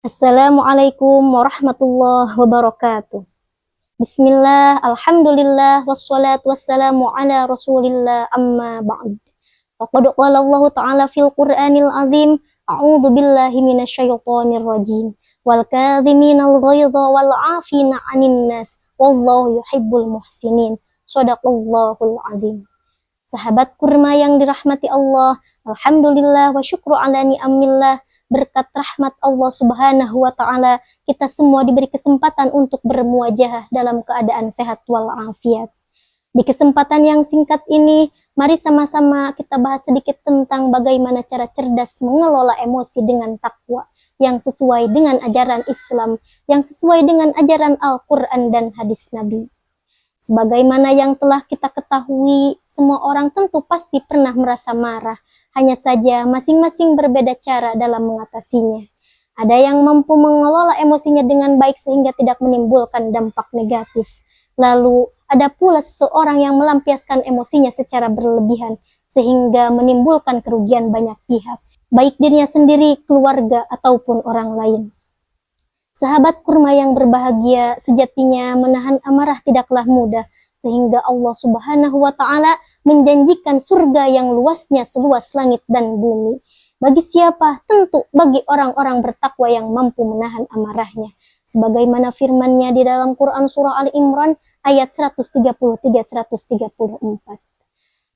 Assalamualaikum warahmatullahi wabarakatuh. Bismillah, alhamdulillah, wassalatu wassalamu ala rasulillah amma ba'd. Faqad qala Allah ta'ala fil Qur'anil azim, a'udzu billahi minasyaitonir rajim. Wal kadhiminal ghaidha wal 'afina 'anil nas, wallahu yuhibbul muhsinin. Shadaqallahul azim. Sahabat kurma yang dirahmati Allah, alhamdulillah wa syukru ala ni'amillah. Berkat rahmat Allah subhanahu wa ta'ala, kita semua diberi kesempatan untuk bermuajahah dalam keadaan sehat walafiat. Di kesempatan yang singkat ini, mari sama-sama kita bahas sedikit tentang bagaimana cara cerdas mengelola emosi dengan takwa, yang sesuai dengan ajaran Islam, yang sesuai dengan ajaran Al-Quran dan hadis Nabi. Sebagaimana yang telah kita ketahui, semua orang tentu pasti pernah merasa marah. Hanya saja masing-masing berbeda cara dalam mengatasinya. Ada yang mampu mengelola emosinya dengan baik sehingga tidak menimbulkan dampak negatif. Lalu ada pula seseorang yang melampiaskan emosinya secara berlebihan sehingga menimbulkan kerugian banyak pihak, baik dirinya sendiri, keluarga, ataupun orang lain. Sahabat kurma yang berbahagia, sejatinya menahan amarah tidaklah mudah, sehingga Allah subhanahu wa ta'ala menjanjikan surga yang luasnya seluas langit dan bumi. Bagi siapa? Tentu bagi orang-orang bertakwa yang mampu menahan amarahnya. Sebagaimana firman-Nya di dalam Quran surah Ali Imran ayat 133-134.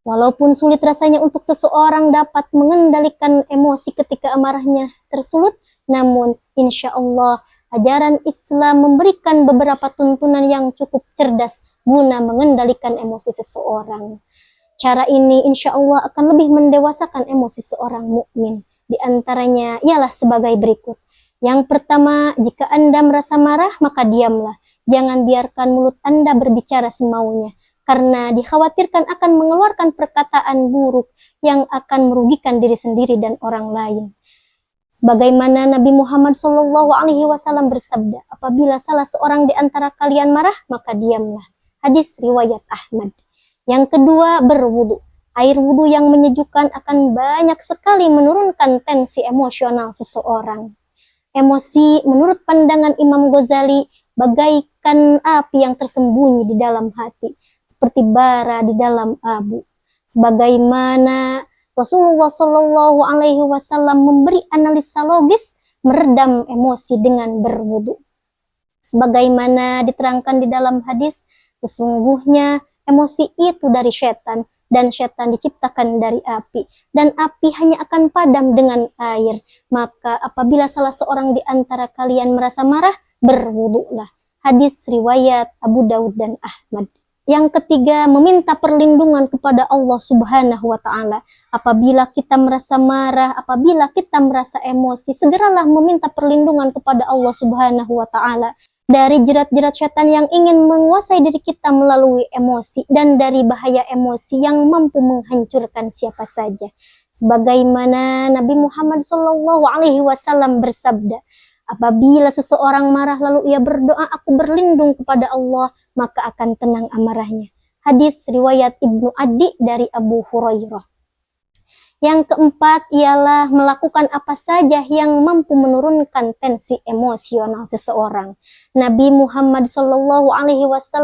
Walaupun sulit rasanya untuk seseorang dapat mengendalikan emosi ketika amarahnya tersulut, namun insya Allah ajaran Islam memberikan beberapa tuntunan yang cukup cerdas guna mengendalikan emosi seseorang. Cara ini insya Allah akan lebih mendewasakan emosi seorang mukmin. Di antaranya ialah sebagai berikut. Yang pertama, jika Anda merasa marah, maka diamlah. Jangan biarkan mulut Anda berbicara semaunya, karena dikhawatirkan akan mengeluarkan perkataan buruk yang akan merugikan diri sendiri dan orang lain. Sebagaimana Nabi Muhammad SAW bersabda, apabila salah seorang di antara kalian marah, maka diamlah. Hadis riwayat Ahmad. Yang kedua, berwudu. Air wudu yang menyejukkan akan banyak sekali menurunkan tensi emosional seseorang. Emosi, menurut pandangan Imam Ghazali, bagaikan api yang tersembunyi di dalam hati, seperti bara di dalam abu. Sebagaimana Rasulullah Shallallahu Alaihi Wasallam memberi analisa logis meredam emosi dengan berwudu. Sebagaimana diterangkan di dalam hadis, sesungguhnya emosi itu dari setan, dan setan diciptakan dari api, dan api hanya akan padam dengan air. Maka apabila salah seorang di antara kalian merasa marah, berwudulah. Hadis riwayat Abu Daud dan Ahmad. Yang ketiga, meminta perlindungan kepada Allah subhanahu wa ta'ala. Apabila kita merasa marah, apabila kita merasa emosi, segeralah meminta perlindungan kepada Allah subhanahu wa ta'ala dari jerat-jerat syaitan yang ingin menguasai diri kita melalui emosi, dan dari bahaya emosi yang mampu menghancurkan siapa saja. Sebagaimana Nabi Muhammad SAW bersabda, apabila seseorang marah lalu ia berdoa, aku berlindung kepada Allah, maka akan tenang amarahnya. Hadis riwayat Ibnu Adi dari Abu Hurairah. Yang keempat ialah melakukan apa saja yang mampu menurunkan tensi emosional seseorang. Nabi Muhammad SAW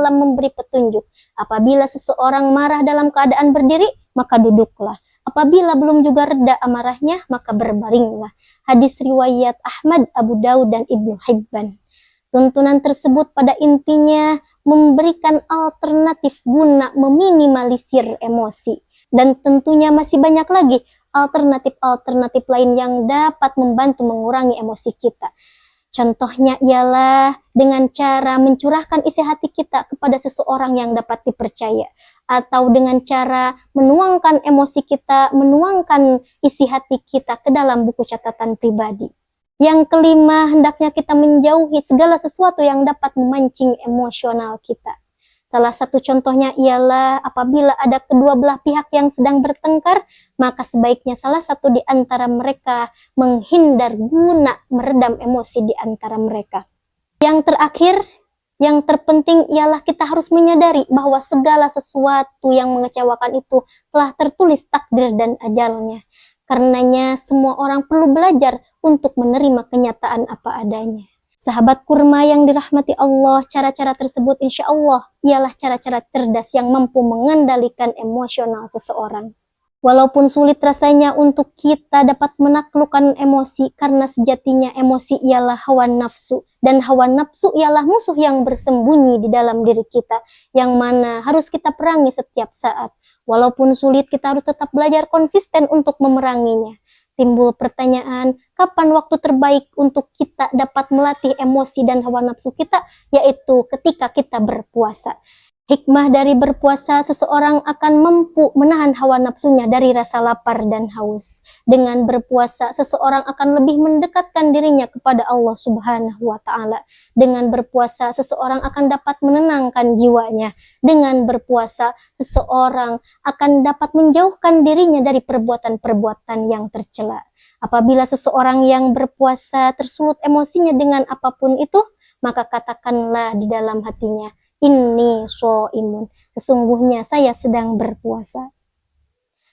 memberi petunjuk, apabila seseorang marah dalam keadaan berdiri, maka duduklah. Apabila belum juga reda amarahnya, maka berbaringlah. Hadis riwayat Ahmad, Abu Daud, dan Ibnu Hibban. Tuntunan tersebut pada intinya memberikan alternatif guna meminimalisir emosi. Dan tentunya masih banyak lagi alternatif-alternatif lain yang dapat membantu mengurangi emosi kita. Contohnya ialah dengan cara mencurahkan isi hati kita kepada seseorang yang dapat dipercaya. Atau dengan cara menuangkan emosi kita, menuangkan isi hati kita ke dalam buku catatan pribadi. Yang kelima, hendaknya kita menjauhi segala sesuatu yang dapat memancing emosional kita. Salah satu contohnya ialah apabila ada kedua belah pihak yang sedang bertengkar, maka sebaiknya salah satu di antara mereka menghindar guna meredam emosi di antara mereka. Yang terakhir, yang terpenting ialah kita harus menyadari bahwa segala sesuatu yang mengecewakan itu telah tertulis takdir dan ajalnya. Karenanya semua orang perlu belajar untuk menerima kenyataan apa adanya. Sahabat kurma yang dirahmati Allah, cara-cara tersebut insya Allah ialah cara-cara cerdas yang mampu mengendalikan emosional seseorang. Walaupun sulit rasanya untuk kita dapat menaklukkan emosi, karena sejatinya emosi ialah hawa nafsu, dan hawa nafsu ialah musuh yang bersembunyi di dalam diri kita, yang mana harus kita perangi setiap saat. Walaupun sulit, kita harus tetap belajar konsisten untuk memeranginya. Timbul pertanyaan, kapan waktu terbaik untuk kita dapat melatih emosi dan hawa nafsu kita? Yaitu ketika kita berpuasa. Hikmah dari berpuasa, seseorang akan mampu menahan hawa nafsunya dari rasa lapar dan haus. Dengan berpuasa, seseorang akan lebih mendekatkan dirinya kepada Allah Subhanahu wa Ta'ala. Dengan berpuasa, seseorang akan dapat menenangkan jiwanya. Dengan berpuasa, seseorang akan dapat menjauhkan dirinya dari perbuatan-perbuatan yang tercela. Apabila seseorang yang berpuasa tersulut emosinya dengan apapun itu, maka katakanlah di dalam hatinya, inni shaimun, sesungguhnya saya sedang berpuasa.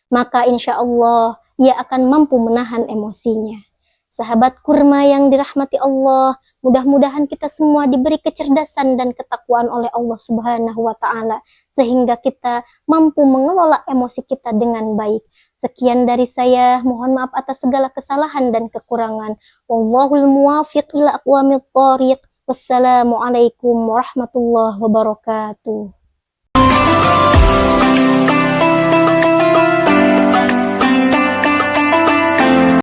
Maka insya Allah ia akan mampu menahan emosinya. Sahabat kurma yang dirahmati Allah, mudah-mudahan kita semua diberi kecerdasan dan ketakwaan oleh Allah Subhanahu wa Ta'ala, sehingga kita mampu mengelola emosi kita dengan baik. Sekian dari saya, mohon maaf atas segala kesalahan dan kekurangan. Wallahul muwafiq ila aqwamit thoriq. Wassalamualaikum warahmatullahi wabarakatuh.